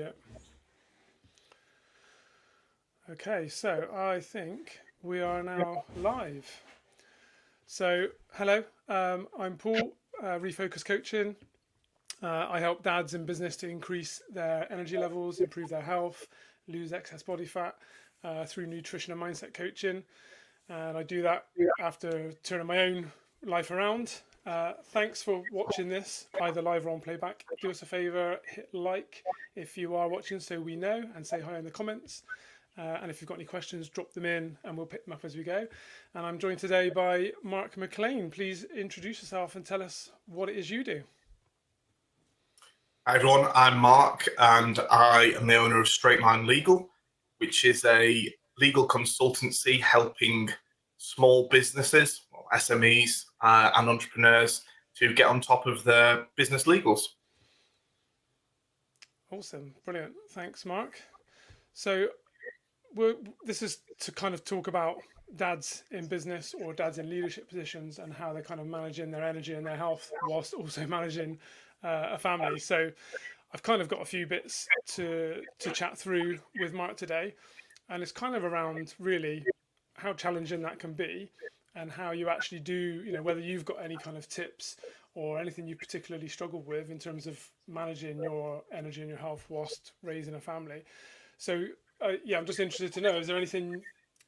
Yeah. Okay, so I think we are now live. So, hello, I'm Paul, Refocus Coaching. I help dads in business to increase their energy levels, improve their health, lose excess body fat through nutrition and mindset coaching. And I do that after turning my own life around. Thanks for watching this, either live or on playback. Do us a favor, hit like if you are watching so we know, and say hi in the comments. And if you've got any questions, drop them in and we'll pick them up as we go. And I'm joined today by Mark Maclean. Please introduce yourself and tell us what it is you do. Hi everyone, I'm Mark and I am the owner of Straight Line Legal, which is a legal consultancy helping small businesses, SMEs and entrepreneurs to get on top of their business legals. Awesome, brilliant. Thanks, Mark. So this is to kind of talk about dads in business or dads in leadership positions and how they're kind of managing their energy and their health whilst also managing a family. So I've kind of got a few bits to chat through with Mark today, and it's kind of around really how challenging that can be and how you actually do, whether you've got any kind of tips or anything you particularly struggled with in terms of managing your energy and your health whilst raising a family. So I'm just interested to know, is there anything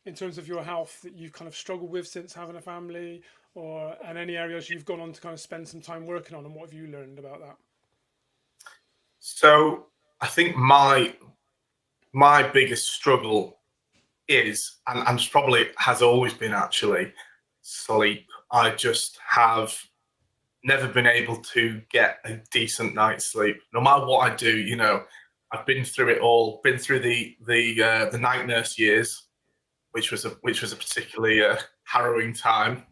in terms of your health that you've kind of struggled with since having a family, and any areas you've gone on to kind of spend some time working on, and what have you learned about that? So I think my biggest struggle is, and probably has always been actually, sleep. I just have never been able to get a decent night's sleep. No matter what I do, I've been through it all. Been through the night nurse years, which was a particularly harrowing time,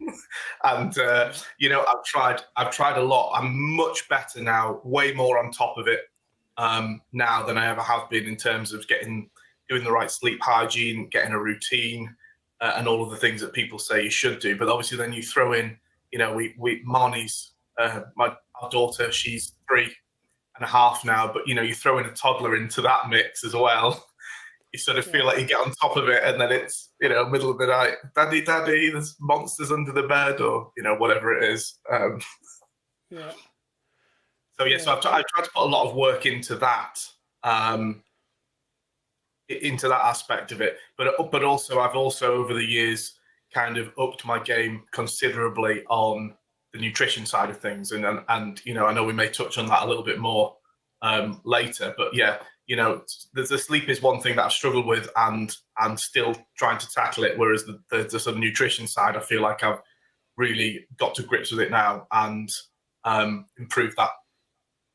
and I've tried a lot. I'm much better now, way more on top of it now than I ever have been in terms of doing the right sleep hygiene, getting a routine, and all of the things that people say you should do. But obviously, then you throw in, Marnie's our daughter, she's 3.5 now, but you throw in a toddler into that mix as well. You sort of feel like you get on top of it, and then it's middle of the night, daddy, there's monsters under the bed, or whatever it is. Yeah. So I've tried to put a lot of work into that, aspect of it. But also I've also over the years kind of upped my game considerably on the nutrition side of things, and I know we may touch on that a little bit more later. But the sleep is one thing that I've struggled with, and still trying to tackle it. Whereas the sort of nutrition side, I feel like I've really got to grips with it now and improved that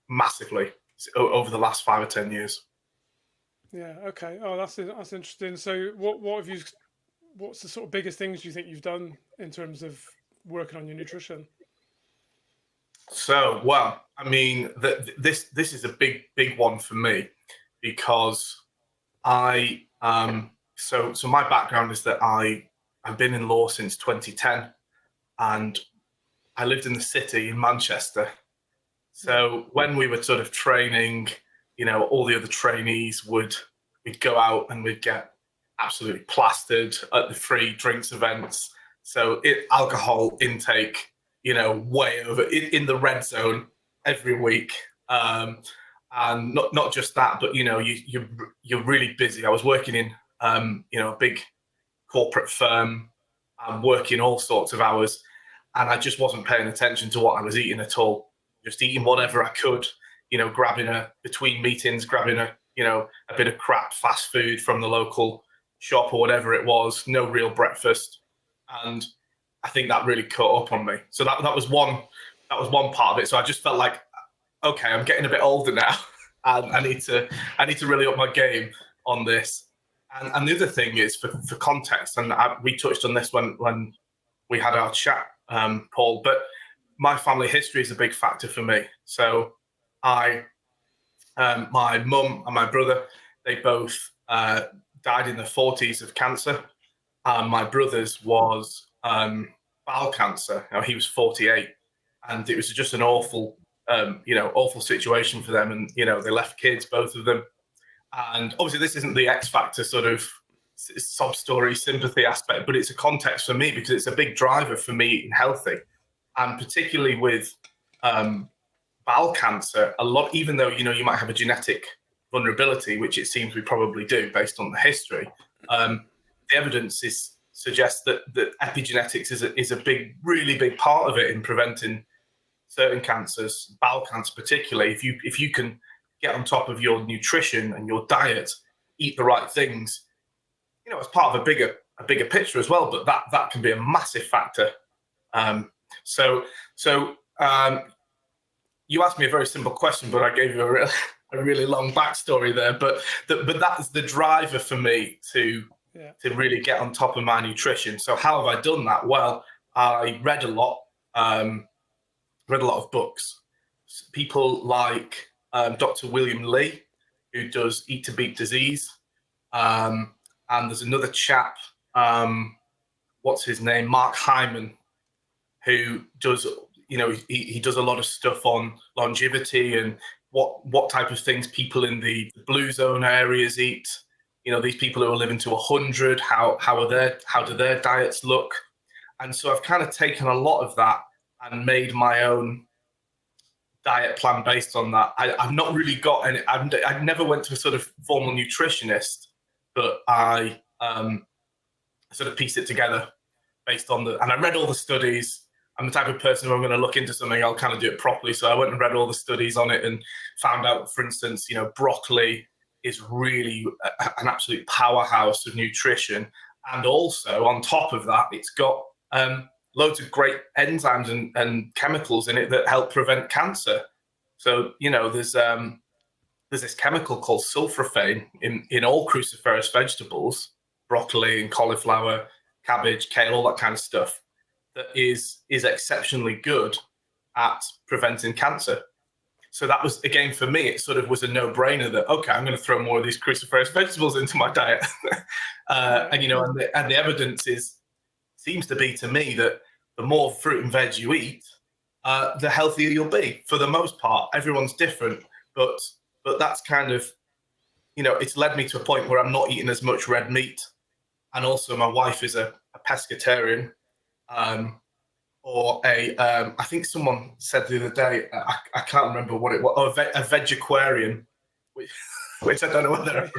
massively over the last 5 or 10 years. Yeah. Okay. Oh, that's interesting. So, what's the sort of biggest things you think you've done in terms of working on your nutrition? So, well, I mean, this is a big one for me, because I so my background is that I've been in law since 2010, and I lived in the city in Manchester. So when we were sort of training, all the other trainees we'd go out and we'd get absolutely plastered at the free drinks events. So alcohol intake, way over in the red zone every week. And not just that, but you're really busy. I was working in a big corporate firm, working all sorts of hours, and I just wasn't paying attention to what I was eating at all. Just eating whatever I could, grabbing between meetings, grabbing a bit of crap fast food from the local shop or whatever it was. No real breakfast, and I think that really caught up on me. So that was one part of it. So I just felt like, okay, I'm getting a bit older now, and I need to really up my game on this. And the other thing is for context, and we touched on this when we had our chat, Paul, but my family history is a big factor for me. So my mum and my brother, they both died in their 40s of cancer. My brother's was bowel cancer. He was 48, and it was just an awful situation for them. And they left kids, both of them. And obviously, this isn't the X Factor sort of sob story sympathy aspect, but it's a context for me because it's a big driver for me eating healthy, and particularly with bowel cancer. A lot, even though you might have a genetic vulnerability, which it seems we probably do based on the history. The evidence suggests that epigenetics is a big, really big part of it in preventing certain cancers, bowel cancer particularly. If you can get on top of your nutrition and your diet, eat the right things, as part of a bigger picture as well. But that can be a massive factor. So you asked me a very simple question, but I gave you a really long backstory there. But that's the driver for me to really get on top of my nutrition. So how have I done that? Well, I read a lot of books. People like Dr. William Lee, who does Eat to Beat Disease. And there's another chap, what's his name? Mark Hyman, who does, he does a lot of stuff on longevity and what type of things people in the blue zone areas eat. These people who are living to 100, how do their diets look? And so I've kind of taken a lot of that and made my own diet plan based on that. I've not really got any. I never went to a sort of formal nutritionist, but I sort of pieced it together based on and I read all the studies. I'm the type of person who I'm going to look into something, I'll kind of do it properly. So I went and read all the studies on it and found out, for instance, broccoli is really an absolute powerhouse of nutrition. And also on top of that, it's got loads of great enzymes and chemicals in it that help prevent cancer. So, there's this chemical called sulforaphane in all cruciferous vegetables, broccoli and cauliflower, cabbage, kale, all that kind of stuff, that is exceptionally good at preventing cancer. So that was, again, for me, it sort of was a no-brainer that, okay, I'm going to throw more of these cruciferous vegetables into my diet. And the evidence seems to be to me that the more fruit and veg you eat, the healthier you'll be. For the most part, everyone's different, but that's kind of, it's led me to a point where I'm not eating as much red meat. And also my wife is a pescatarian, or I think someone said the other day, I can't remember what it was, a vegetarian, which I don't know whether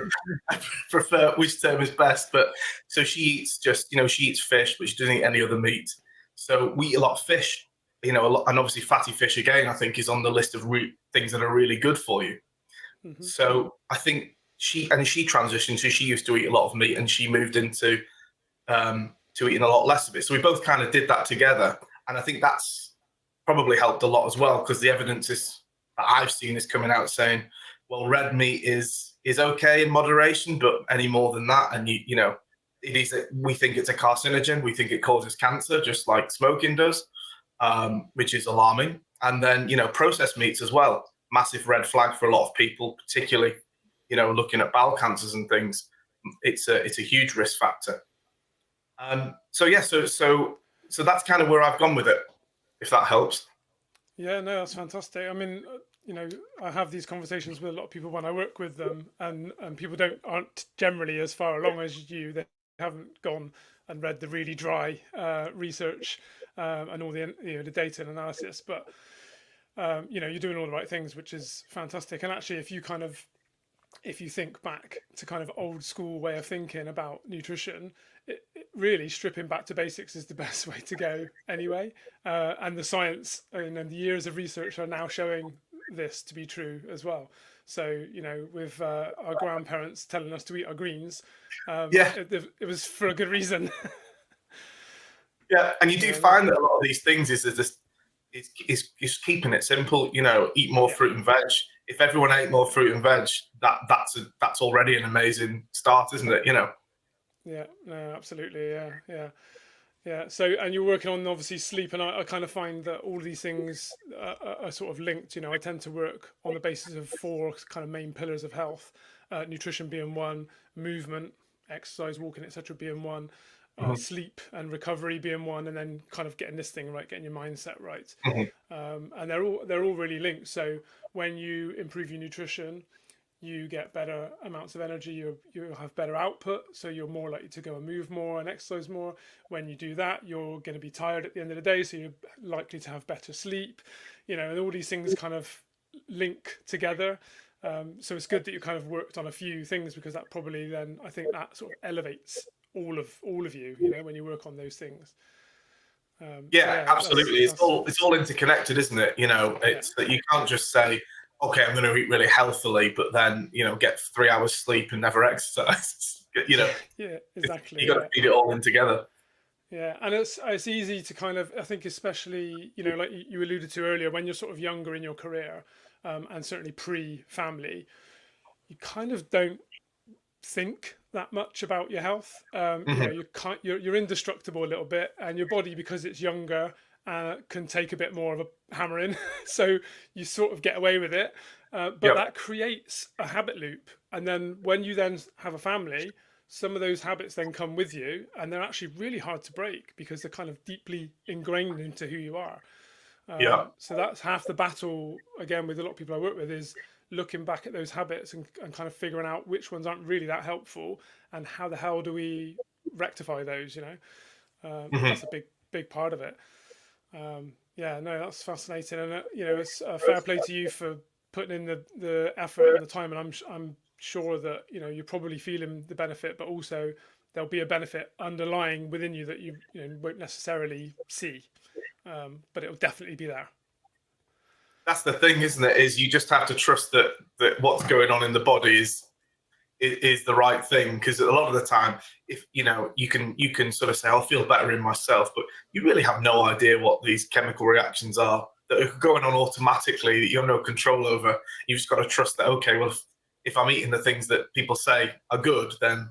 I prefer, which term is best, but so she eats she eats fish, but she doesn't eat any other meat. So we eat a lot of fish, and obviously fatty fish, again, I think is on the list of things that are really good for you. Mm-hmm. So I think she transitioned, so she used to eat a lot of meat and she moved into to eating a lot less of it. So we both kind of did that together. And I think that's probably helped a lot as well, because the evidence that I've seen is coming out saying, well, red meat is okay in moderation, but any more than that, and we think it's a carcinogen. We think it causes cancer, just like smoking does, which is alarming. And then processed meats as well, massive red flag for a lot of people, particularly looking at bowel cancers and things. It's a huge risk factor. So that's kind of where I've gone with it, if that helps. Yeah, no, that's fantastic. I mean, I have these conversations with a lot of people when I work with them, and people aren't generally as far along as you. They haven't gone and read the really dry research and all the the data and analysis, but you're doing all the right things, which is fantastic. And actually, if you think back to kind of old school way of thinking about nutrition, it really stripping back to basics is the best way to go anyway. And the science and the years of research are now showing this to be true as well. So, with our grandparents telling us to eat our greens, it was for a good reason. Yeah, and you do find that a lot of these things is keeping it simple. Eat more fruit and veg. If everyone ate more fruit and veg, that's already an amazing start, isn't it? Yeah, no, absolutely. Yeah. So, and you're working on obviously sleep, and I kind of find that all these things are sort of linked. I tend to work on the basis of 4 kind of main pillars of health: nutrition being one, movement, exercise, walking, etc. being one, sleep and recovery being one, and then kind of getting this thing right, getting your mindset right. And they're all really linked. So when you improve your nutrition, you get better amounts of energy, you have better output, so you're more likely to go and move more and exercise more. When you do that, you're going to be tired at the end of the day, so you're likely to have better sleep, and all these things kind of link together. So it's good that you kind of worked on a few things, because that probably then, I think, that sort of elevates all of you, when you work on those things. So Yeah, yeah, absolutely. It's all interconnected, isn't it? yeah, It's that you can't just say, okay, I'm going to eat really healthily, but then get 3 hours sleep and never exercise. yeah, exactly, You got to yeah. feed it all in together. Yeah, and it's easy to kind of, I think, especially, like you alluded to earlier, when you're sort of younger in your career, and certainly pre-family, you kind of don't think that much about your health. Hmm. You're indestructible a little bit, and your body, because it's younger, can take a bit more of a hammering, so you sort of get away with it. But Yep. that creates a habit loop, and then when you then have a family, some of those habits then come with you, and they're actually really hard to break, because they're kind of deeply ingrained into who you are. Yeah. So that's half the battle, again, with a lot of people I work with, is looking back at those habits, and kind of figuring out which ones aren't really that helpful, and how the hell do we rectify those. Hmm. That's a big part of it. Yeah, no, that's fascinating, and it's a fair play to you for putting in the effort and the time, and I'm sure that you're probably feeling the benefit, but also there'll be a benefit underlying within you that you won't necessarily see, but it'll definitely be there. That's the thing, isn't it? Is you just have to trust that what's going on in the body is the right thing, because a lot of the time, if you can sort of say, I'll feel better in myself, but you really have no idea what these chemical reactions are that are going on automatically that you have no control over. You've just got to trust that, okay, well, if I'm eating the things that people say are good, then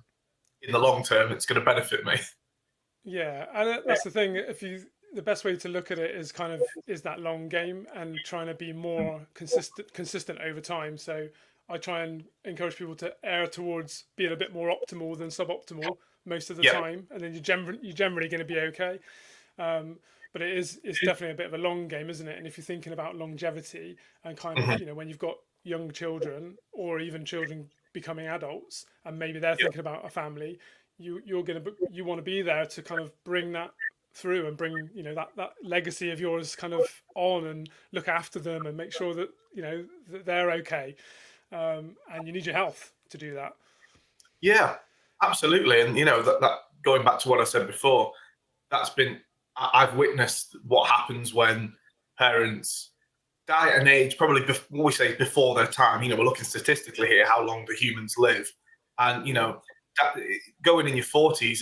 in the long term it's going to benefit me. Yeah, and that's the thing. The best way to look at it is kind of is that long game, and trying to be more consistent over time. So I try and encourage people to err towards being a bit more optimal than suboptimal most of the Yeah. time, and then you're generally going to be okay. Um, but it's definitely a bit of a long game, isn't it? And if you're thinking about longevity, and kind of Hmm. when you've got young children, or even children becoming adults, and maybe they're Yeah. thinking about a family, you want to be there to kind of bring that through, and bring that legacy of yours kind of on, and look after them, and make sure that that they're okay. And you need your health to do that. Yeah, absolutely. And that going back to what I said before, that's been I've witnessed what happens when parents die at an age probably what we say before their time. We're looking statistically here how long do humans live, and Mm. that, going in your 40s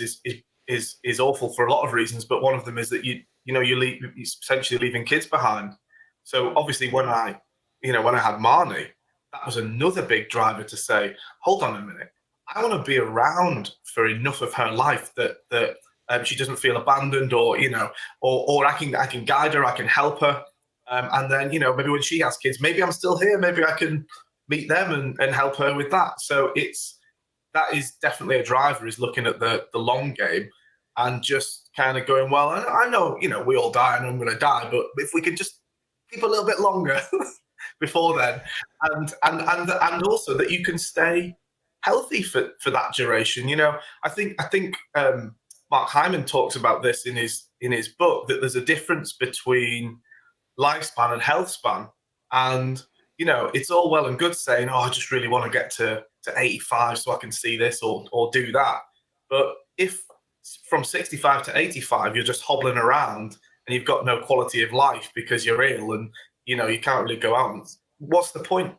is awful for a lot of reasons. But one of them is that you're essentially leaving kids behind. So Mm. obviously when I had Marnie, that was another big driver to say, hold on a minute, I want to be around for enough of her life that she doesn't feel abandoned, or I can guide her, I can help her. And then, maybe when she has kids, maybe I'm still here. Maybe I can meet them and help her with that. So that is definitely a driver, is looking at the long game, and just kind of going, well, I know, we all die and I'm going to die, but if we can just keep a little bit longer before then, and also that you can stay healthy for that duration. I think Mark Hyman talks about this in his book, that there's a difference between lifespan and health span. And it's all well and good saying, oh, I just really want to get to 85 so I can see this or do that. But if from 65 to 85 you're just hobbling around and you've got no quality of life because you're ill, and you can't really go out, what's the point?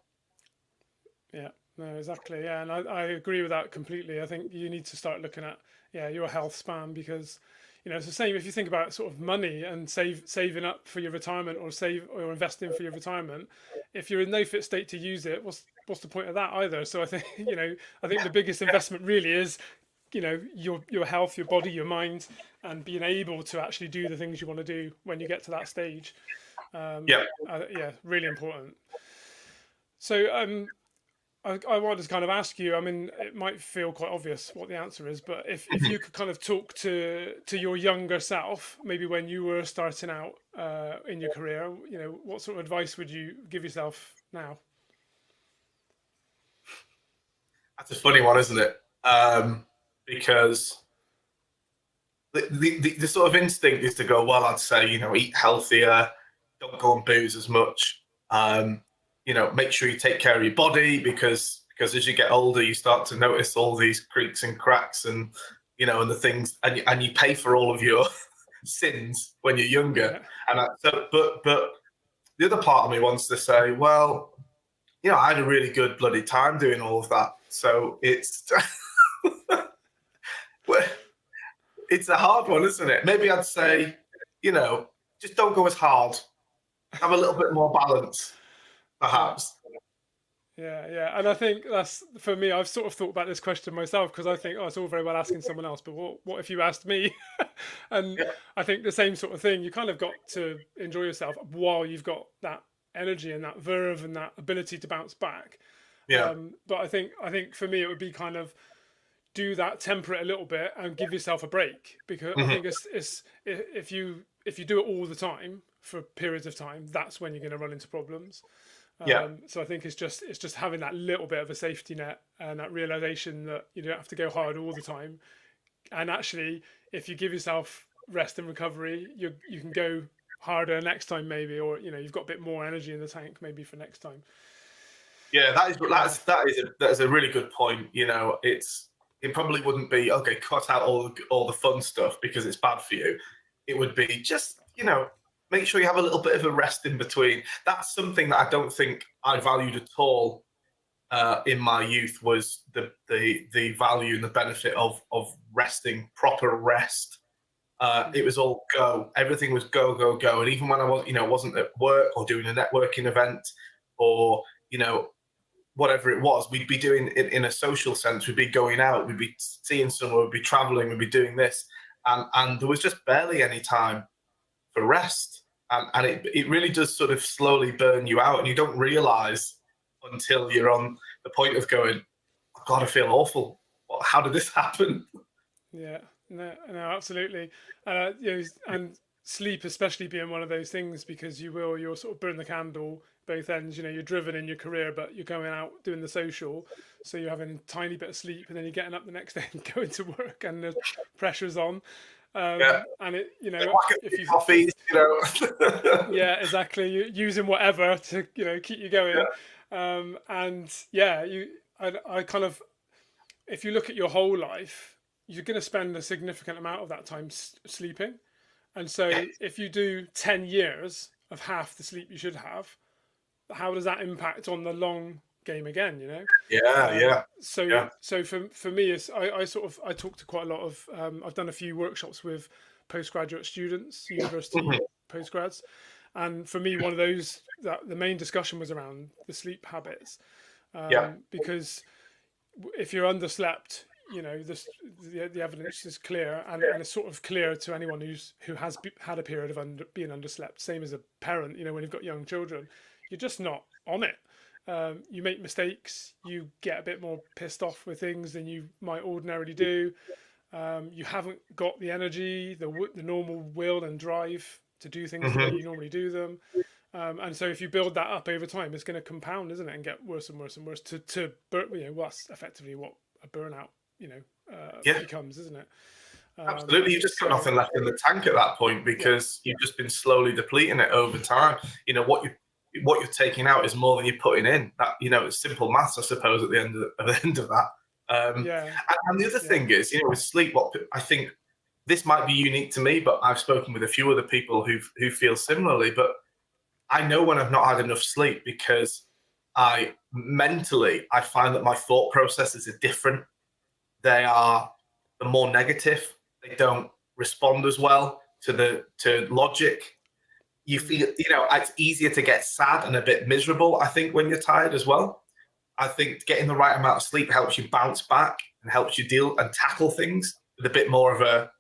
Yeah, no, exactly. Yeah, and I agree with that completely. I think you need to start looking at your health span, because it's the same if you think about sort of money and saving up for your retirement, or save or investing for your retirement. If you're in no fit state to use it, what's the point of that either? So I think I think the biggest investment really is your health, your body, your mind, and being able to actually do the things you want to do when you get to that stage. Yeah. Yeah, really important. So I wanted to kind of ask you. I mean, it might feel quite obvious what the answer is, but if you could kind of talk to your younger self, maybe when you were starting out in your career, what sort of advice would you give yourself now? That's a funny one, isn't it? Because the sort of instinct is to go, well, I'd say, eat healthier, don't go and booze as much. Make sure you take care of your body because as you get older, you start to notice all these creaks and cracks and the things, and you pay for all of your sins when you're younger. Yeah. But the other part of me wants to say, well, I had a really good bloody time doing all of that. So it's it's a hard one, isn't it? Maybe I'd say, just don't go as hard. Have a little bit more balance, Yeah. perhaps. Yeah, and I think that's for me. I've sort of thought about this question myself because I think, oh, it's all very well asking someone else, but what if you asked me? And Yeah. I think the same sort of thing. You kind of got to enjoy yourself while you've got that energy and that verve and that ability to bounce back. Yeah. But I think for me it would be kind of do that, temper it a little bit, and give yourself a break because I Mhm. think it's if you do it all the time for periods of time, that's when you're going to run into problems. Yeah. So I think it's just having that little bit of a safety net and that realization that you don't have to go hard all the time. And actually, if you give yourself rest and recovery, you can go harder next time maybe, or you've got a bit more energy in the tank maybe for next time. Yeah, Yeah, that is a really good point. It probably wouldn't be okay. Cut out all the fun stuff because it's bad for you. It would be just make sure you have a little bit of a rest in between. That's something that I don't think I valued at all in my youth was the value and the benefit of resting, proper rest. It was all go. Everything was go, go, go. And even when I was, wasn't at work or doing a networking event or whatever it was, we'd be doing it in a social sense. We'd be going out, we'd be seeing someone, we'd be traveling, we'd be doing this, and there was just barely any time for rest, and it really does sort of slowly burn you out, and you don't realize until you're on the point of going, oh, God, I feel awful. Well, how did this happen? yeah, no, absolutely. And sleep, especially being one of those things, because you'll sort of burn the candle both ends. You're driven in your career, but you're going out doing the social, so you're having a tiny bit of sleep, and then you're getting up the next day and going to work, and the pressure's on. Yeah, And whack a if few you, coffees. yeah, exactly, you're using whatever to keep you going. And yeah, I kind of, if you look at your whole life, you're going to spend a significant amount of that time sleeping. And Yeah, so if you do 10 years of half the sleep you should have, how does that impact on the long game again? yeah, yeah, So yeah. for me, I talk to quite a lot of I've done a few workshops with postgraduate students, university Mhm. postgrads, and for me, one of those that the main discussion was around the sleep habits, Yeah. because if you're underslept, the evidence is clear, and it's sort of clear to anyone who has had a period of being underslept. Same as a parent, when you've got young children, you're just not on it. You make mistakes, you get a bit more pissed off with things than you might ordinarily do. You haven't got the energy, the normal will and drive to do things the way Mhm. you normally do them. And so if you build that up over time, it's going to compound, isn't it, and get worse and worse and worse well, that's effectively what a burnout, Yeah. becomes, isn't it? Absolutely, you've just got So nothing left in the tank at that point yeah, because you've just been slowly depleting it over time. What you're taking out is more than you're putting in. That it's simple maths, I suppose, at the end of that. yeah, And the other yeah, thing is, with sleep, what I think this might be unique to me, but I've spoken with a few other people who feel similarly. But I know when I've not had enough sleep because I find that my thought processes are different. They are more negative. They don't respond as well to logic. You mm, feel, it's easier to get sad and a bit miserable, I think, when you're tired as well. I think getting the right amount of sleep helps you bounce back and helps you deal and tackle things with a bit more of a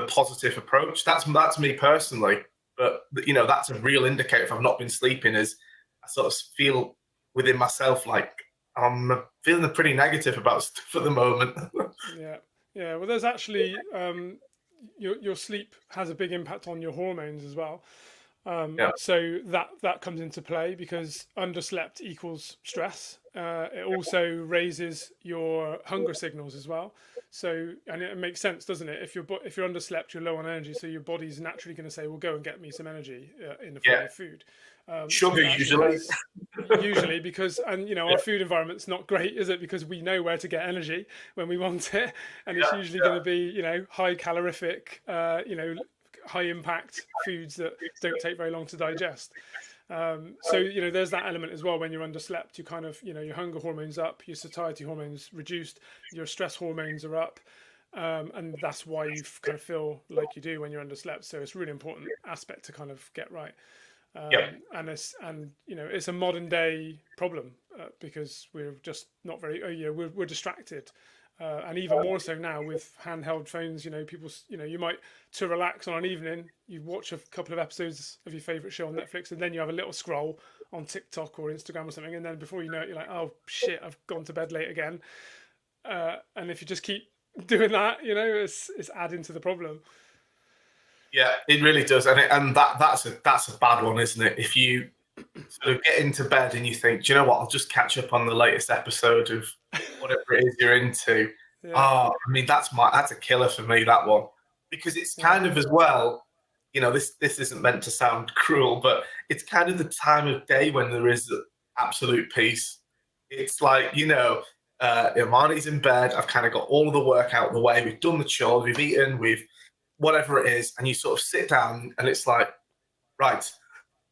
positive approach. That's me personally, but that's a real indicator if I've not been sleeping. Is I sort of feel within myself like I'm feeling pretty negative about stuff at the moment. yeah, yeah. Well, there's actually your sleep has a big impact on your hormones as well. Yeah. So that comes into play because underslept equals stress. It also raises your hunger signals as well. So, and it makes sense, doesn't it? If you're underslept, you're low on energy, so your body's naturally going to say, "Well, go and get me some energy in the form Yeah. of food." So Sugar it actually usually. has usually because, and Yeah. our food environment's not great, is it? Because we know where to get energy when we want it, and it's Yeah. usually going to be high calorific, high impact foods that don't take very long to digest. So there's that element as well. When you're underslept, you kind of your hunger hormones up, your satiety hormones reduced, your stress hormones are up, and that's why you kind of feel like you do when you're underslept. So it's a really important aspect to kind of get right. Yeah. It's a modern day problem because we're just not very we're distracted. And even more so now with handheld phones, people, you might, to relax on an evening, you watch a couple of episodes of your favorite show on Netflix, and then you have a little scroll on TikTok or Instagram or something, and then before you know it, you're like, oh shit, I've gone to bed late again. And if you just keep doing that, it's adding to the problem. Yeah, it really does, and that's a bad one, isn't it? If you sort of get into bed and you think, do you know what? I'll just catch up on the latest episode of whatever it is you're into. Yeah, Oh, I mean, that's a killer for me, that one, because it's yeah, kind of as well. This isn't meant to sound cruel, but it's kind of the time of day when there is absolute peace. It's like Imani's in bed. I've kind of got all of the work out of the way. We've done the chores. We've eaten. We've whatever it is, and you sort of sit down, and it's like, right,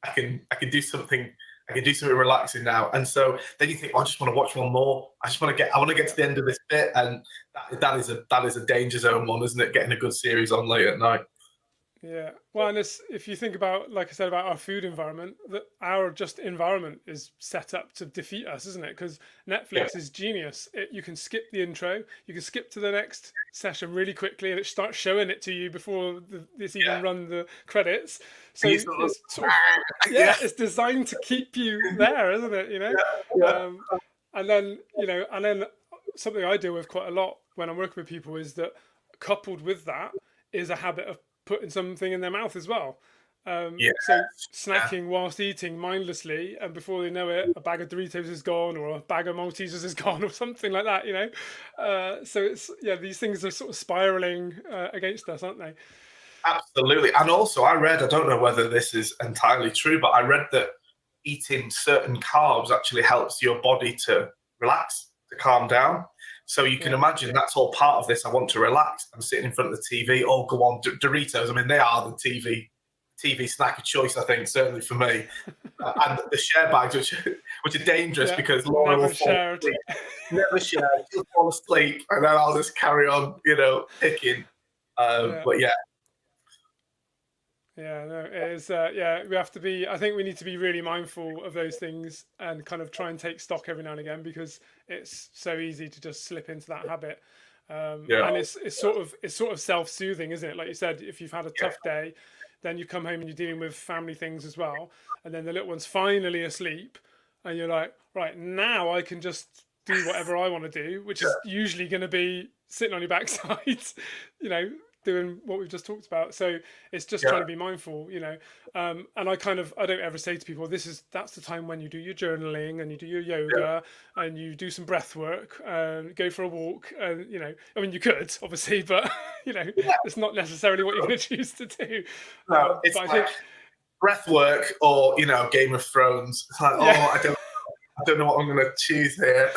I can do something. I can do something relaxing now. And so then you think, I just want to watch one more. I want to get yeah. to the end of this bit, and that is a danger zone one, isn't it? Getting a good series on late at night. Yeah. Well, and if you think about, like I said, about our food environment, that our just environment is set up to defeat us, isn't it? Because Yeah, Netflix is genius. You can skip the intro, you can skip to the next session really quickly, and it starts showing it to you before it's even yeah. run the credits. So And you sort of, it's sort of, yeah, yeah, it's designed to keep you there, isn't it? yeah, Um, and then something I deal with quite a lot when I'm working with people is that coupled with that is a habit of putting something in their mouth as well. yeah, So yeah. snacking whilst eating mindlessly, and before they know it, a bag of Doritos is gone, or a bag of Maltesers is gone, or something like that. So it's these things are sort of spiraling against us, aren't they? Absolutely. And also, I don't know whether this is entirely true, but I read that eating certain carbs actually helps your body to relax, to calm down. So you can Yeah, imagine that's all part of this. I want to relax. I'm sitting in front of the TV. Oh, go on, Doritos. I mean, they are the TV snack of choice, I think, certainly for me. And the share bags, which are dangerous yeah. because Laura will Never fall shared. asleep. Never share. She'll fall asleep, and then I'll just carry on, picking. Yeah. But yeah, Yeah, no, it is. We have to be. I think we need to be really mindful of those things and kind of try and take stock every now and again because it's so easy to just slip into that habit. yeah, And it's sort of self-soothing, isn't it? Like you said, if you've had a yeah, tough day, then you come home and you're dealing with family things as well, and then the little one's finally asleep, and you're like, right now I can just do whatever I want to do, which is usually going to be sitting on your backside, you know, doing what we've just talked about. So it's just yeah. trying to be mindful, and I don't ever say to people, that's the time when you do your journaling and you do your Yeah. yoga and you do some breath work and go for a walk. And I mean, you could obviously, but it's not necessarily what you're going to choose to do. No, it's But I like think, breath work or Game of Thrones. It's like, yeah, I don't know what I'm gonna choose here.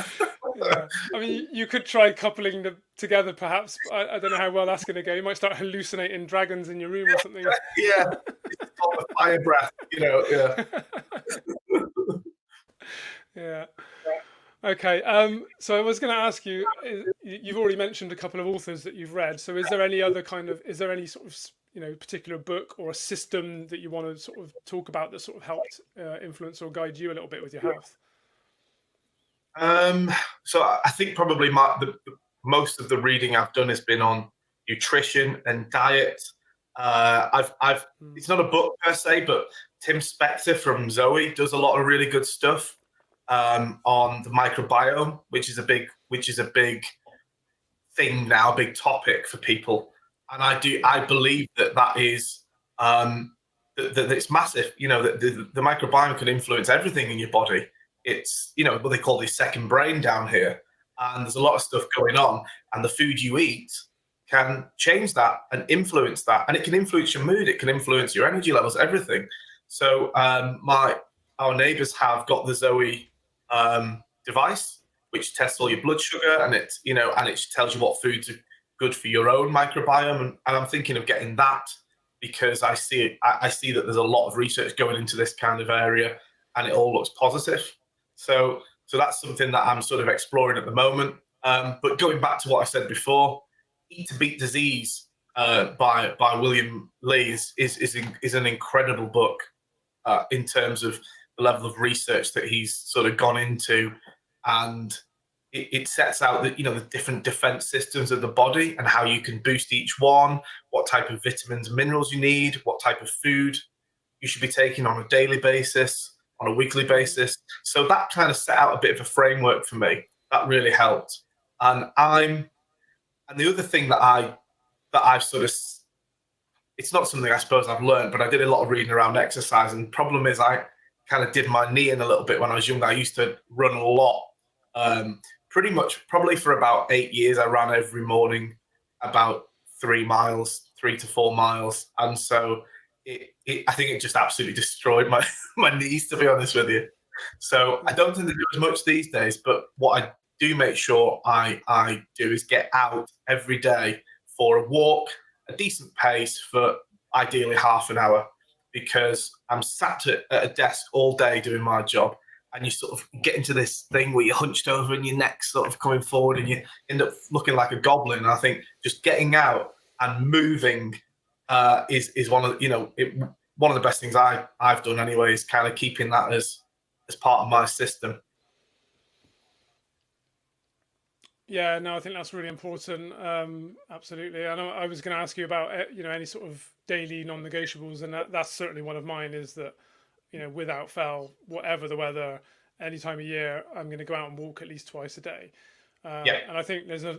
yeah. I mean, you could try coupling them together, perhaps. But I don't know how well that's going to go. You might start hallucinating dragons in your room or something. Yeah, it's called the fire breath. Yeah. Yeah. Okay. So I was going to ask you. You've already mentioned a couple of authors that you've read. So is there any sort of particular book or a system that you want to sort of talk about that sort of helped influence or guide you a little bit with your health? So I think probably most of the reading I've done has been on nutrition and diet. I've Mm. It's not a book per se, but Tim Spector from Zoe does a lot of really good stuff on the microbiome, which is a big thing now, a big topic for people. And I Yeah. believe that is um, that it's massive. You know, that the microbiome can influence everything in your body. It's, you know, what they call the second brain down here, and there's a lot of stuff going on. And the food you eat can change that and influence that, and it can influence your mood. It can influence your energy levels, everything. So our neighbours have got the Zoe device, which tests all your blood sugar, and it, you know, and it tells you what foods are good for your own microbiome. And I'm thinking of getting that because I see that there's a lot of research going into this kind of area, and it all looks positive. So that's something that I'm sort of exploring at the moment. But going back to what I said before, Eat to Beat Disease by William Lee is an incredible book in terms of the level of research that he's sort of gone into, and it sets out the, you know, the different defense systems of the body and how you can boost each one, what type of vitamins and minerals you need, what type of food you should be taking on a daily basis, on a weekly basis. So that kind of set out a bit of a framework for me. That really helped. And the other thing that I've sort of, it's not something I suppose I've learned, but I did a lot of reading around exercise. And the problem is I kind of did my knee in a little bit when I was younger. I used to run a lot. Pretty much, probably for about 8 years, I ran every morning about 3 to 4 miles. And so I think it just absolutely destroyed my knees, to be honest with you. So I don't tend to do as much these days, but what I do make sure I do is get out every day for a walk, a decent pace for ideally half an hour, because I'm sat at a desk all day doing my job, and you sort of get into this thing where you're hunched over and your neck's sort of coming forward and you end up looking like a goblin. And I think just getting out and moving is one of, you know, one of the best things I've done anyway, is kind of keeping that as part of my system. Yeah, no, I think that's really important. Absolutely. I know I was going to ask you about, you know, any sort of daily non-negotiables, and that's certainly one of mine. Is that, you know, without fail, whatever the weather, any time of year, I'm going to go out and walk at least twice a day. Yeah. And I think there's a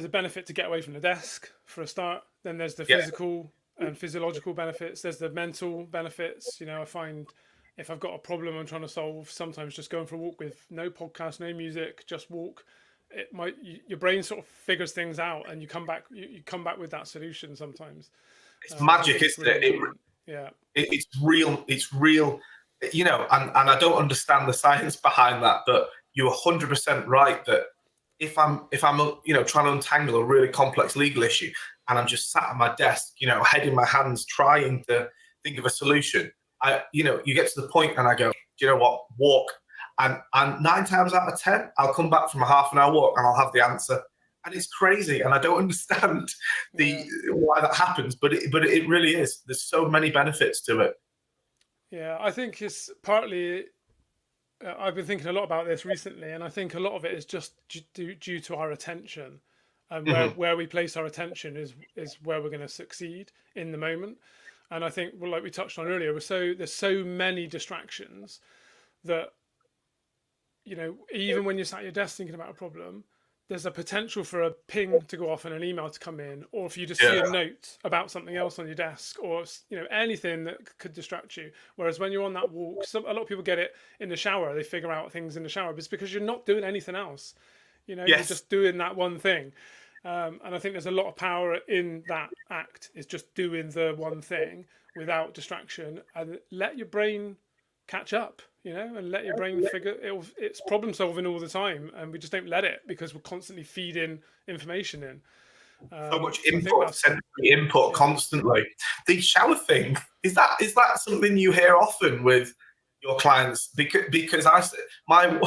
benefit to get away from the desk for a start. Then there's the Yeah. physical and physiological benefits. There's the mental benefits. You know, I find if I've got a problem I'm trying to solve, sometimes just going for a walk with no podcast, no music, just walk, your brain sort of figures things out, and you come back with that solution sometimes. It's magic, isn't it? Yeah. It's real. It's real. You know, and I don't understand the science behind that, but you're 100% right that if I'm you know, trying to untangle a really complex legal issue, and I'm just sat at my desk, you know, head in my hands, trying to think of a solution, you know, you get to the point and I go, do you know what, walk, and 9 times out of 10 I'll come back from a half an hour walk and I'll have the answer. And it's crazy, and I don't understand why that happens, but it really is. There's so many benefits to it. Yeah, I think it's partly. I've been thinking a lot about this recently, and I think a lot of it is just due to our attention, and where we place our attention is where we're going to succeed in the moment. And I think, well, like we touched on earlier, there's so many distractions that, you know, even when you're sat at your desk thinking about a problem, there's a potential for a ping to go off and an email to come in, or for you to see a note about something else on your desk, or, you know, anything that could distract you. Whereas when you're on that walk, a lot of people get it in the shower. They figure out things in the shower, but it's because you're not doing anything else. You know, you're just doing that one thing. And I think there's a lot of power in that act, is just doing the one thing without distraction, and let your brain catch up, you know, and let your brain figure it's problem solving all the time, and we just don't let it because we're constantly feeding information in. So much input, sensory input constantly. The shower thing, is that something you hear often with your clients? Because my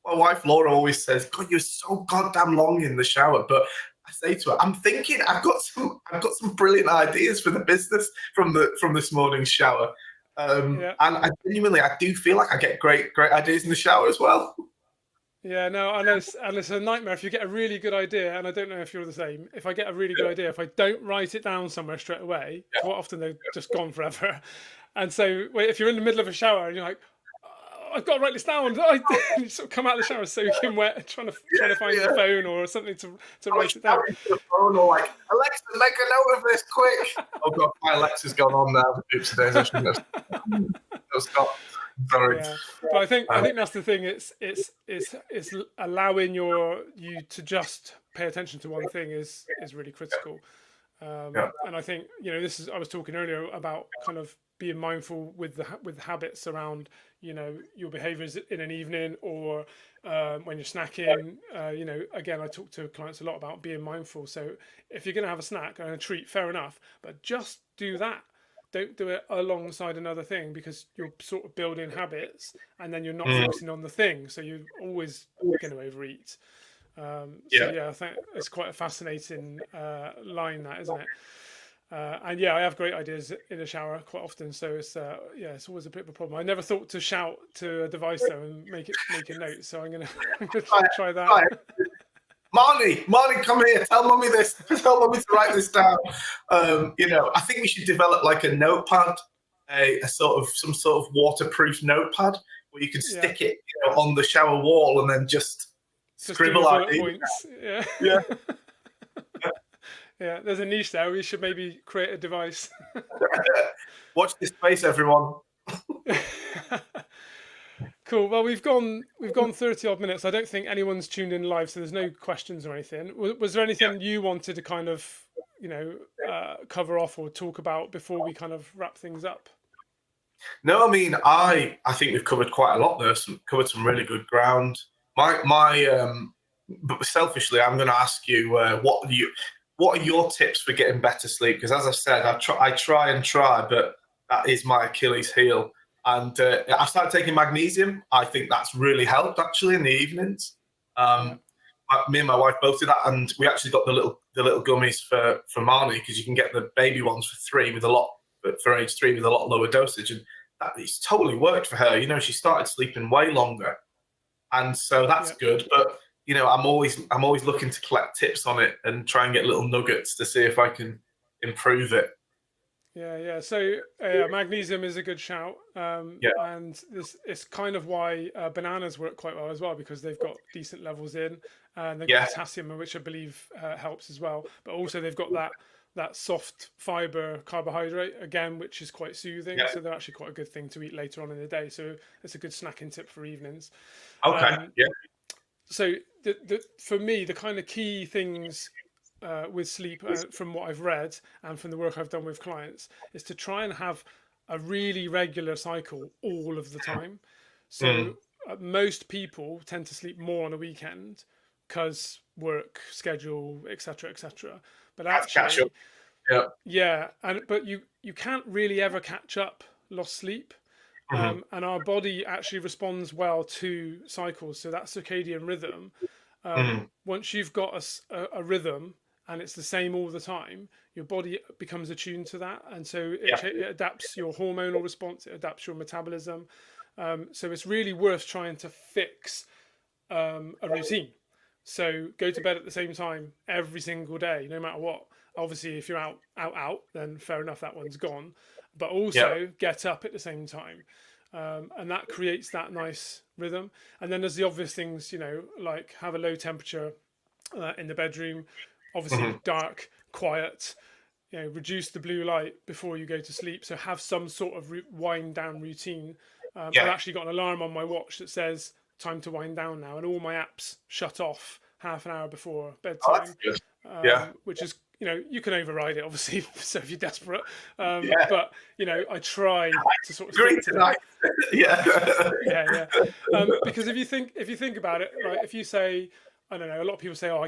wife Laura always says, God, you're so goddamn long in the shower. But I say to her, I'm thinking I've got some brilliant ideas for the business from this morning's shower. And I genuinely do feel like I get great ideas in the shower as well. Yeah, no, I know, and it's a nightmare if you get a really good idea, and I don't know if you're the same. If I get a really good idea, if I don't write it down somewhere straight away, quite often they're just gone forever. And so if you're in the middle of a shower and you're like, I've got to write this down. You sort of come out of the shower soaking wet, trying to find the phone or something to I was write it down. shouting to the phone or like, Alexa, make a note of this quick. Oh God, my Alexa's gone on now. Oops, days I shouldn't have stopped. Sorry. Yeah, but I think that's the thing. It's allowing you to just pay attention to one thing is really critical. Yeah. And I think this is I was talking earlier about kind of being mindful with the habits around your behaviours in an evening or when you're snacking. Again, I talk to clients a lot about being mindful. So if you're going to have a snack and a treat, fair enough, but just do that. Don't do it alongside another thing because you're sort of building habits and then you're not focusing on the thing. So you're always going to overeat. I think it's quite a fascinating line, that, isn't it? And I have great ideas in the shower quite often. So it's always a bit of a problem. I never thought to shout to a device though and make a note. So I'm gonna try that. Marnie, come here. Tell mummy this. Tell mummy to write this down. I think we should develop like a notepad, some sort of waterproof notepad where you can stick it on the shower wall and then just scribble out points. Yeah. Yeah, there's a niche there. We should maybe create a device. Watch this space, everyone. Cool. Well, we've gone 30 odd minutes. I don't think anyone's tuned in live, so there's no questions or anything. Was there anything you wanted to kind of, cover off or talk about before we kind of wrap things up? No, I mean, I think we've covered quite a lot there. Covered some really good ground. But selfishly, I'm going to ask you, what are your tips for getting better sleep? Because as I said, I try, but that is my Achilles heel. And I started taking magnesium. I think that's really helped actually in the evenings. Me and my wife both did that, and we actually got the little gummies for Marnie because you can get the baby ones for age 3 with a lot lower dosage, and it's totally worked for her. She started sleeping way longer, and so that's good. But I'm always looking to collect tips on it and try and get little nuggets to see if I can improve it. Yeah. So magnesium is a good shout. And it's kind of why bananas work quite well as well, because they've got decent levels in, and they've got potassium, which I believe helps as well. But also they've got that soft fiber carbohydrate again, which is quite soothing. So they're actually quite a good thing to eat later on in the day. So it's a good snacking tip for evenings. Okay. So for me, the kind of key things with sleep, from what I've read and from the work I've done with clients, is to try and have a really regular cycle all of the time. So most people tend to sleep more on a weekend because work, schedule, etc., etc. But actually, but you can't really ever catch up lost sleep. And our body actually responds well to cycles. So that circadian rhythm, once you've got a rhythm and it's the same all the time, your body becomes attuned to that. And so it adapts your hormonal response, it adapts your metabolism. So it's really worth trying to fix a routine. So go to bed at the same time every single day, no matter what. Obviously, if you're out, then fair enough, that one's gone. But also get up at the same time. And that creates that nice rhythm. And then there's the obvious things, like have a low temperature in the bedroom, obviously dark, quiet, reduce the blue light before you go to sleep. So have some sort of wind down routine. I've actually got an alarm on my watch that says time to wind down now, and all my apps shut off half an hour before bedtime, which is, you can override it obviously, so if you're desperate, but I try to sort of stick to that. Because if you think about it, right, if you say, I don't know, a lot of people say, oh, I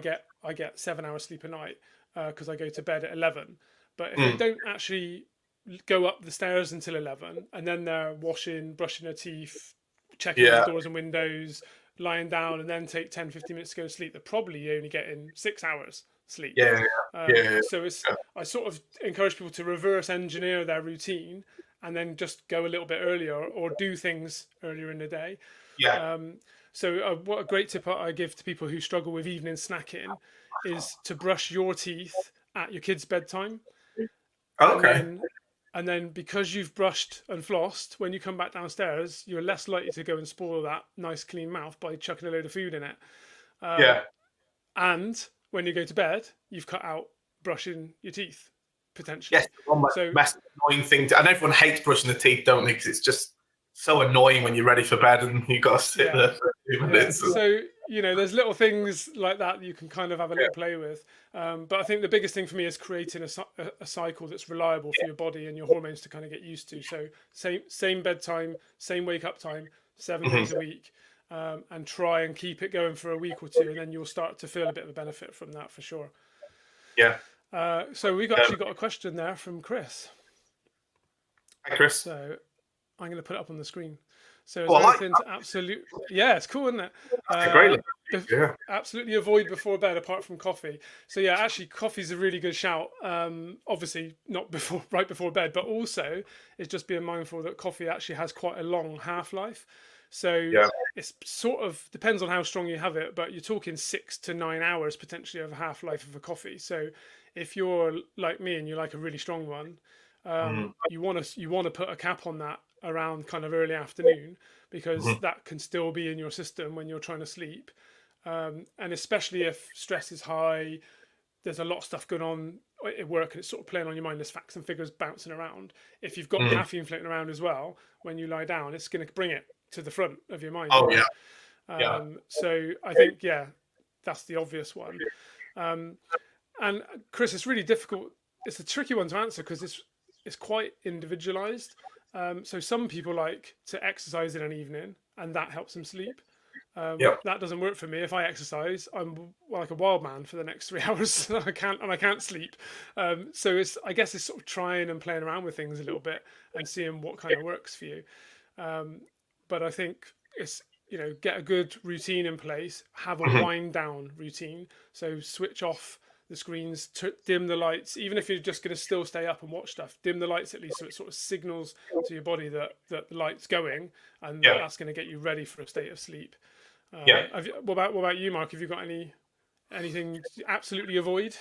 get 7 hours sleep a night because I go to bed at 11, but if they don't actually go up the stairs until 11 and then they're washing, brushing their teeth, checking the doors and windows, lying down, and then take 10-15 minutes to go to sleep, they're probably only getting 6 hours sleep. So I sort of encourage people to reverse engineer their routine and then just go a little bit earlier or do things earlier in the day. So what a great tip I give to people who struggle with evening snacking is to brush your teeth at your kids' bedtime. And then because you've brushed and flossed, when you come back downstairs, you're less likely to go and spoil that nice clean mouth by chucking a load of food in it. Yeah. And when you go to bed, you've cut out brushing your teeth Yes, potentially. the one So most annoying thing, and everyone hates brushing the teeth, don't they? Because it's just so annoying when you're ready for bed and you've got to sit yeah, there for 2 minutes. So there's little things like that you can kind of have a Yeah. little play with. But I think the biggest thing for me is creating a cycle that's reliable for your body and your hormones to kind of get used to. So same bedtime, same wake up time, 7 days a week, and try and keep it going for a week or two, and then you'll start to feel a bit of a benefit from that for sure. Yeah. So we've actually got a question there from Chris. Hi, Chris. So I'm going to put it up on the screen. So is Oh, there I like anything to absolute? Yeah, it's cool, isn't it? That's great. Yeah. Absolutely avoid before bed apart from coffee. So yeah, actually, coffee's a really good shout. Obviously, not right before bed, but also it's just being mindful that coffee actually has quite a long half life. So Yeah. it's sort of depends on how strong you have it, but you're talking 6 to 9 hours potentially of a half life of a coffee. So if you're like me and you like a really strong one, you want to put a cap on that around kind of early afternoon, because that can still be in your system when you're trying to sleep. And especially if stress is high, there's a lot of stuff going on at work and it's sort of playing on your mind. There's facts and figures bouncing around. If you've got caffeine floating around as well, when you lie down, it's going to bring it to the front of your mind. Oh yeah. Yeah. So I think, yeah, that's the obvious one. And Chris, it's really difficult. It's a tricky one to answer because it's quite individualized. So some people like to exercise in an evening, and that helps them sleep. Yeah. That doesn't work for me. If I exercise, I'm like a wild man for the next 3 hours. I can't sleep. So I guess it's sort of trying and playing around with things a little bit and seeing what kind of works for you. But I think it's get a good routine in place. Have a wind down routine. So switch off the screens, dim the lights. Even if you're just going to still stay up and watch stuff, dim the lights at least, so it sort of signals to your body that the light's going, and that's going to get you ready for a state of sleep. What about you, Mark? Have you got anything to absolutely avoid?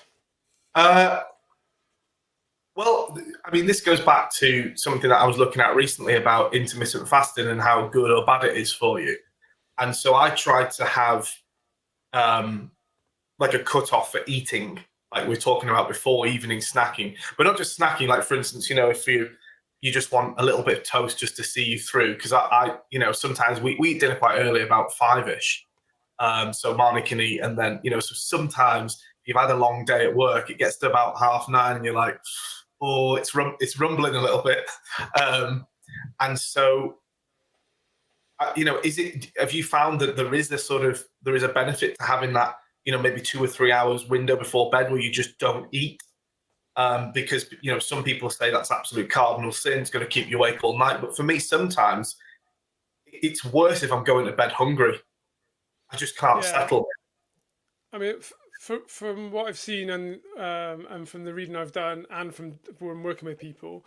Well, I mean, this goes back to something that I was looking at recently about intermittent fasting and how good or bad it is for you. And so I tried to have like a cutoff for eating, like we were talking about before, evening snacking, but not just snacking. Like for instance, if you just want a little bit of toast just to see you through, because I sometimes we eat dinner quite early, about 5ish. So Marnie can eat, and then so sometimes if you've had a long day at work, it gets to about 9:30, and you're like, oh, it's rumbling a little bit, and so. Have you found that there is a benefit to having that, maybe 2 or 3 hours window before bed where you just don't eat? Because, some people say that's absolute cardinal sin. It's going to keep you awake all night. But for me, sometimes it's worse if I'm going to bed hungry. I just can't settle. I mean, from what I've seen and from the reading I've done and from working with people,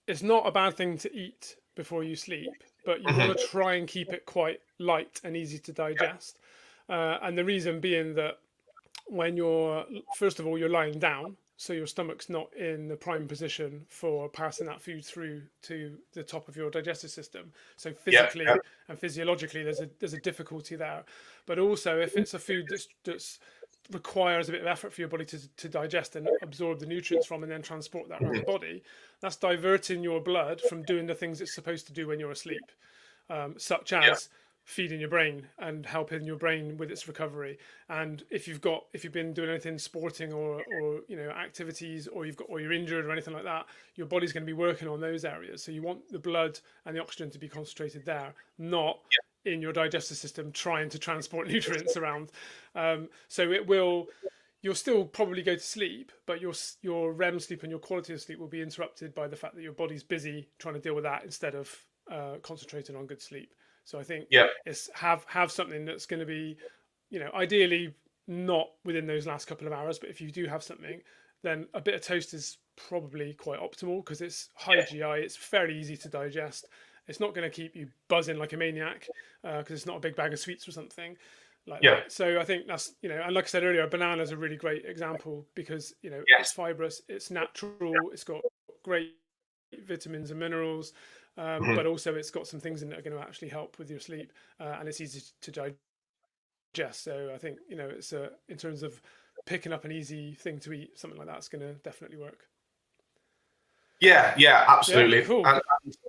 it's not a bad thing to eat before you sleep, but you want to try and keep it quite light and easy to digest. And the reason being that when first of all, you're lying down, so your stomach's not in the prime position for passing that food through to the top of your digestive system. So physically and physiologically, there's a difficulty there. But also, if it's a food that's requires a bit of effort for your body to digest and absorb the nutrients from and then transport that around the body, that's diverting your blood from doing the things it's supposed to do when you're asleep, such as feeding your brain and helping your brain with its recovery. And if you've been doing anything sporting or activities, or you're injured or anything like that, your body's going to be working on those areas. So you want the blood and the oxygen to be concentrated there, not in your digestive system trying to transport nutrients around. So you'll still probably go to sleep, but your REM sleep and your quality of sleep will be interrupted by the fact that your body's busy trying to deal with that instead of concentrating on good sleep. So I think it's have something that's going to be, ideally not within those last couple of hours, but if you do have something, then a bit of toast is probably quite optimal because it's high GI, it's fairly easy to digest. It's not going to keep you buzzing like a maniac because it's not a big bag of sweets or something like that. So I think that's, and like I said earlier, a banana is a really great example because, it's fibrous, it's natural, it's got great vitamins and minerals, but also it's got some things in it that are going to actually help with your sleep, and it's easy to digest. So I think, it's in terms of picking up an easy thing to eat, something like that's going to definitely work. Yeah, Yeah, absolutely. cool. And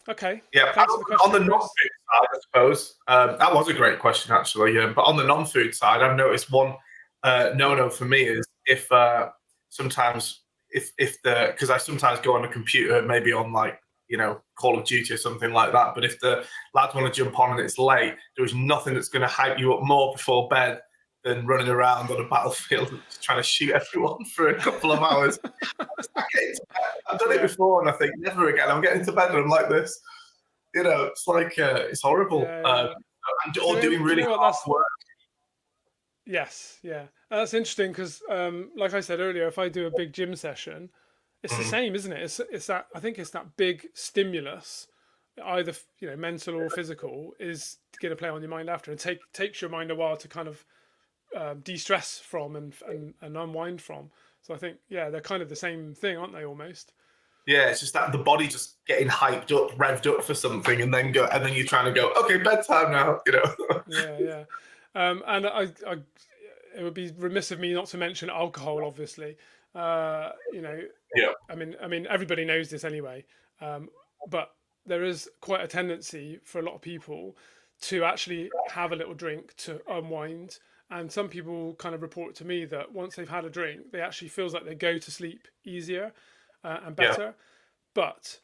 Okay, yeah, thanks for the on question, the Chris. non-food side, I suppose that was a great question actually. But on the non-food side, I've noticed one no-no for me is if sometimes if the because I sometimes go on a computer, maybe on like Call of Duty or something like that. But if the lads want to jump on and it's late, there is nothing that's going to hype you up more before bed than running around on a battlefield and just trying to shoot everyone for a couple of hours. I've done it Yeah, before, and I think never again. I'm getting to bed and I'm like this. It's like it's horrible. yeah, yeah. Or Do doing you really know what? hard work. Yes, yeah. That's interesting because, like I said earlier, if I do a big gym session, it's the Mm. same, isn't it? It's that, I think it's that big stimulus, either mental or physical, is to get a play on your mind after, and takes your mind a while to kind of de-stress from and unwind from. So I think, yeah, they're kind of the same thing, aren't they? Almost. Yeah, it's just that the body just getting hyped up, revved up for something, and then you're trying to go, okay, bedtime now. Yeah, yeah. And it would be remiss of me not to mention alcohol, obviously. You know, Yeah, I mean, everybody knows this anyway, but there is quite a tendency for a lot of people to actually have a little drink to unwind. And some people kind of report to me that once they've had a drink, they actually feels like they go to sleep easier and yeah, better. But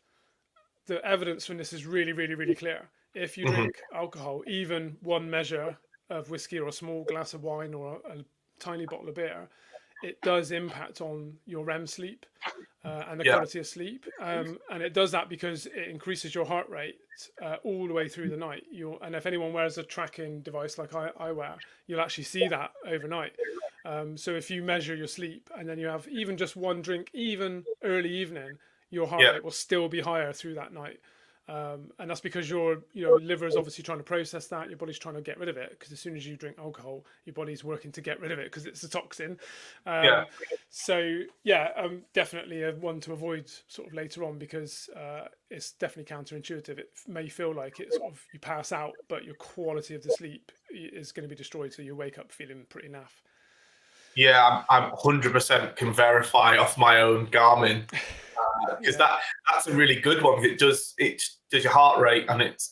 the evidence from this is really, really, really clear. If you hmm drink alcohol, even one measure of whiskey or a small glass of wine or a tiny bottle of beer, it does impact on your REM sleep and the yeah, quality of sleep. And it does that because it increases your heart rate all the way through the night. And if anyone wears a tracking device like I wear, you'll actually see that overnight. So if you measure your sleep and then you have even just one drink, even early evening, your heart yeah, rate will still be higher through that night. And that's because your liver is obviously trying to process that. Your body's trying to get rid of it because as soon as you drink alcohol, your body's working to get rid of it because it's a toxin. yeah. So yeah, definitely a one to avoid sort of later on because it's definitely counterintuitive. It may feel like it sort of you pass out, but your quality of the sleep is going to be destroyed. So you wake up feeling pretty naff. Yeah, I'm 100% can verify off my own Garmin because Yeah. that's a really good one. It does your heart rate and it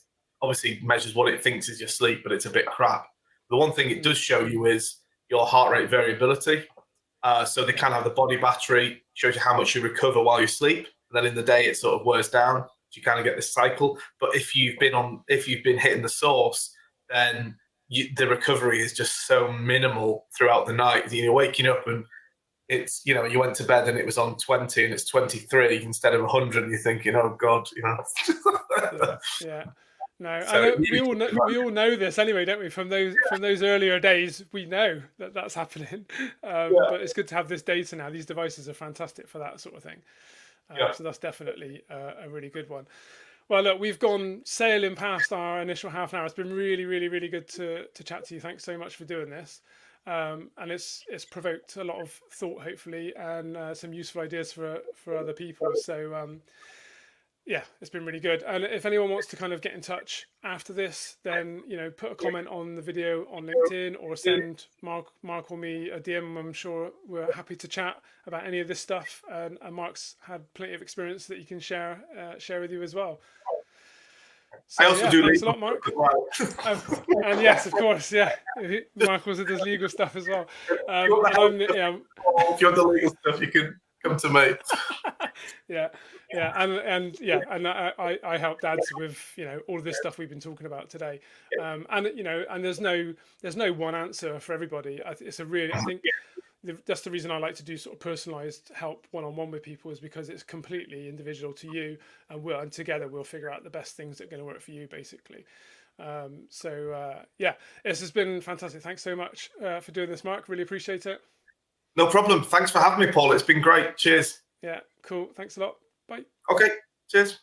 obviously measures what it thinks is your sleep, but it's a bit crap. The one thing it Mm. does show you is your heart rate variability. So they Yeah. can have the body battery, shows you how much you recover while you sleep. And then in the day, it sort of wears down. So you kind of get this cycle. But if you've been hitting the source, then the recovery is just so minimal throughout the night. You're waking up and it's you went to bed and it was on 20 and it's 23 instead of 100. And you're thinking, oh God, Yeah. Yeah. No, So and it we all know this anyway, don't we? From those earlier days, we know that that's happening. yeah, But it's good to have this data now. These devices are fantastic for that sort of thing. yeah. So that's definitely a really good one. Well, look, we've gone sailing past our initial half an hour. It's been really, really, really good to chat to you. Thanks so much for doing this. And it's provoked a lot of thought, hopefully, and some useful ideas for other people. So yeah, it's been really good. And if anyone wants to kind of get in touch after this, then put a comment on the video on LinkedIn or send Mark or me a DM. I'm sure we're happy to chat about any of this stuff. And Mark's had plenty of experience that he can share with you as well. I So also yeah, do thanks a legal lot, Mark. as well. And yes, of course, yeah, Mark also does legal stuff as well. If you want the And help, I'm yeah. if you want the legal stuff, you can come to me. Yeah, yeah, and yeah, and I help dads with all of this stuff we've been talking about today, and and there's no one answer for everybody. It's a really I think that's the reason I like to do sort of personalized help one-on-one with people is because it's completely individual to you, and together we'll figure out the best things that are going to work for you, basically. Yeah, this has been fantastic. Thanks so much for doing this, Mark. Really appreciate it. No problem. Thanks for having me, Paul. It's been great. Cheers. Yeah, cool. Thanks a lot. Bye. Okay. Cheers.